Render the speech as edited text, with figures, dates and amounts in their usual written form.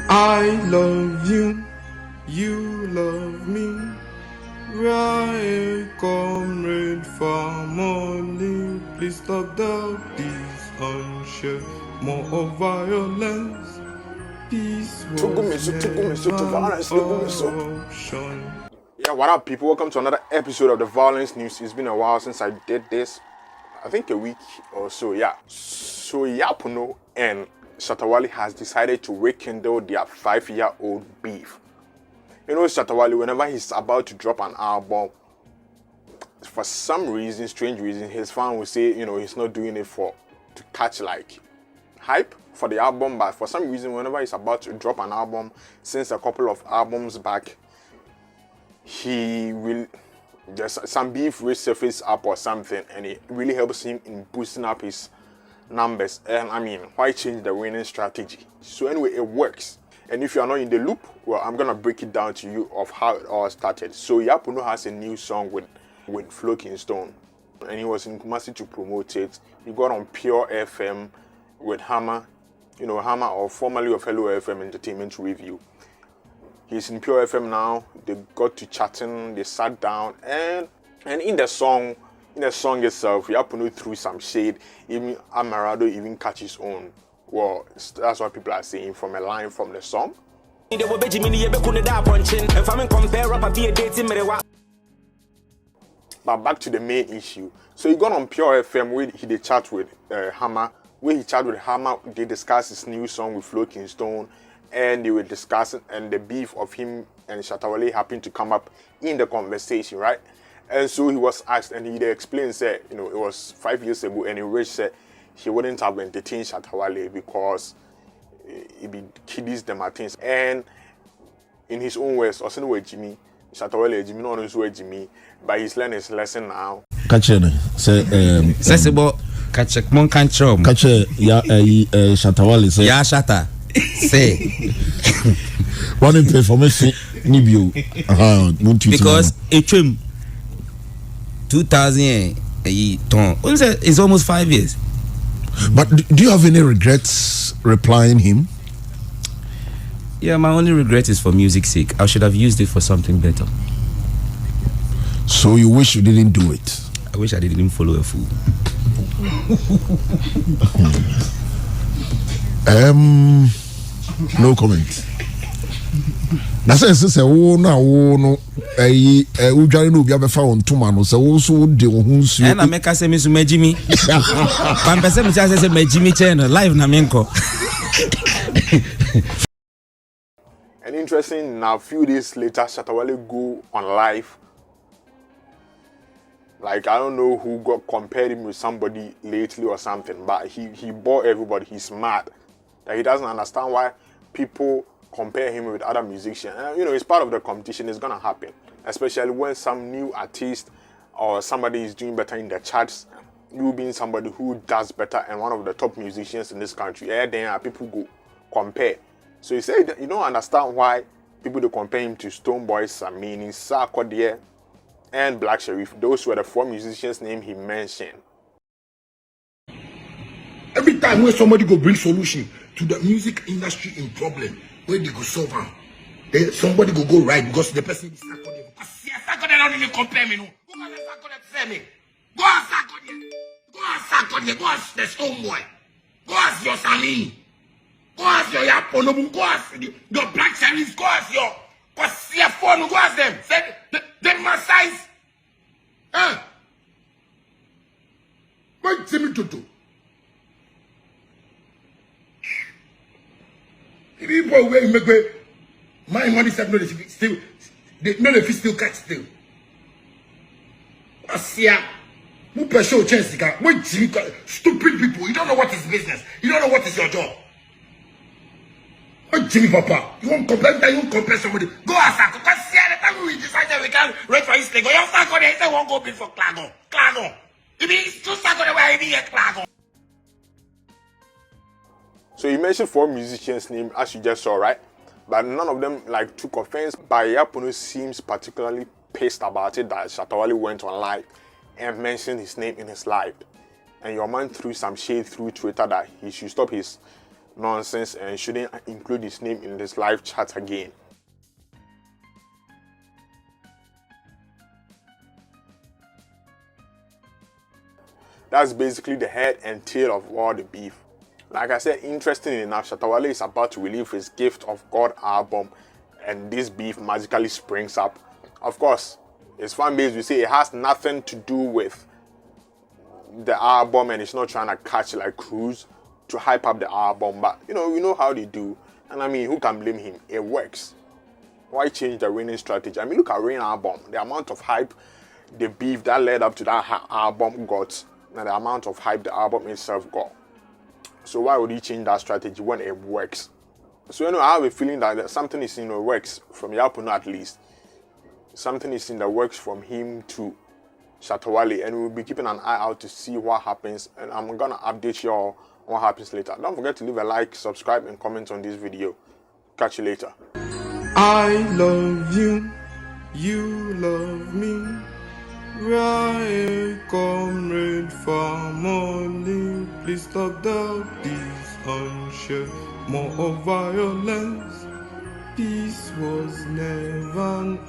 I love you, you love me. Right, comrade family, please stop the disunshare. More of violence, peace was never option. Yeah, what up, people? Welcome to another episode of the Violence News. It's been a while since I did this. I think a week or so, yeah. So Yaa Pono and Shatta Wale has decided to rekindle their 5-year-old beef. You know, Shatta Wale, whenever he's about to drop an album, for some reason, strange reason, his fan will say, you know, he's not doing it to catch like hype for the album, but for some reason, whenever he's about to drop an album, since a couple of albums back, there's some beef resurface up or something, and it really helps him in boosting up his numbers. And I mean, why change the winning strategy? So anyway, it works. And if you are not in the loop, well, I'm gonna break it down to you of how it all started. So Yaa Pono has a new song with Stone, and he was in Kumasi to promote it. He got on Pure FM with Hammer, or formerly of Hello FM Entertainment Review. He's in Pure FM now. They got to chatting, they sat down, and in the song itself, Yaa Pono threw some shade. Even Amarado even catch his own. Well, that's what people are saying from a line from the song. But back to the main issue. So he got on Pure FM where he did chat with Hammer. Where he chat with Hammer, they discussed his new song with Stone, and they were discussing, and the beef of him and Shatta Wale happened to come up in the conversation, right? And so he was asked, and he explained, said, it was 5 years ago, and he Rich said he wouldn't have entertained Shatta Wale because he be kiddies the Martins. And in his own words, also know Jimmy, Shatta Wale Jimmy, no one knows Jimmy, but he's learning his lesson now. Catch it, say, Catch it, mon catch it. Catch it, Shatta Wale say. Yeah, Shatta. Say. One information, Nibio. Because it trim 2000 it's almost 5 years. But do you have any regrets replying him? Yeah, my only regret is for music's sake. I should have used it for something better. So you wish you didn't do it? I wish I didn't follow a fool. No comment. That's a sister. Oh no. Ujari no biya befa on tuma no. So also de ohunsu. And I make us say me su Jimmy. Pan person me say Jimmy channel live na menko. And interesting, now a few days later, Shatta Wale go on live. Like, I don't know who got compared him with somebody lately or something, but he bore everybody. He's mad. That he doesn't understand why people compare him with other musicians. And, it's part of the competition. It's gonna happen, especially when some new artist or somebody is doing better in the charts. You being somebody who does better and one of the top musicians in this country, then people go compare. So he said that you don't understand why people do compare him to Stonebwoy, Samini, Sarkodie, and Black Sherif. Those were the 4 musicians' names he mentioned. Every time when somebody go bring solution to the music industry in problem, where they go solve them, then somebody go right because the person is Sarkodie. Sarkodie don't even compare me, no. Who can Sarkodie say me? Go ask Sarkodie. Go ask Sarkodie. Go ask the Stonebwoy. Go ask your Samini. Go ask your Yaa Pono. Go ask your Black Sherif. Go ask your CFO. Go ask them. Say they must size. What Jimmy to do? People where make my money said no, they still catch still. Asia, who pursue chance to get what Jimmy stupid people. You don't know what is business. You don't know what is your job. What Jimmy Papa? You won't complain that you won't compare somebody. Go ask her. Because see, the time we decided we can wait for his thing. You have to go there. They won't go before Clago. It means two seconds where he be at Clago. So he mentioned 4 musicians' names, as you just saw, right? But none of them took offense. But Yaa Pono seems particularly pissed about it that Shatta Wale went on live and mentioned his name in his live. And your man threw some shade through Twitter that he should stop his nonsense and shouldn't include his name in this live chat again. That's basically the head and tail of all the beef. Like I said, interesting enough, Shatta Wale is about to release his Gift of God album, and this beef magically springs up. Of course, his fan base will say it has nothing to do with the album and it's not trying to catch like cruise to hype up the album, but you know how they do. And I mean, who can blame him? It works. Why change the winning strategy? I mean, look at Rain album, the amount of hype the beef that led up to that album got, and the amount of hype the album itself got. So why would he change that strategy when it works? So I have a feeling that something is in the works from Yaa Pono at least. Something is in the works from him to Shatta Wale, and we'll be keeping an eye out to see what happens, and I'm gonna update you all on what happens later. Don't forget to leave a like, subscribe, and comment on this video. Catch you later. I love you, you love me. Right, comrade family, please stop the peace and share more of violence. Peace was never an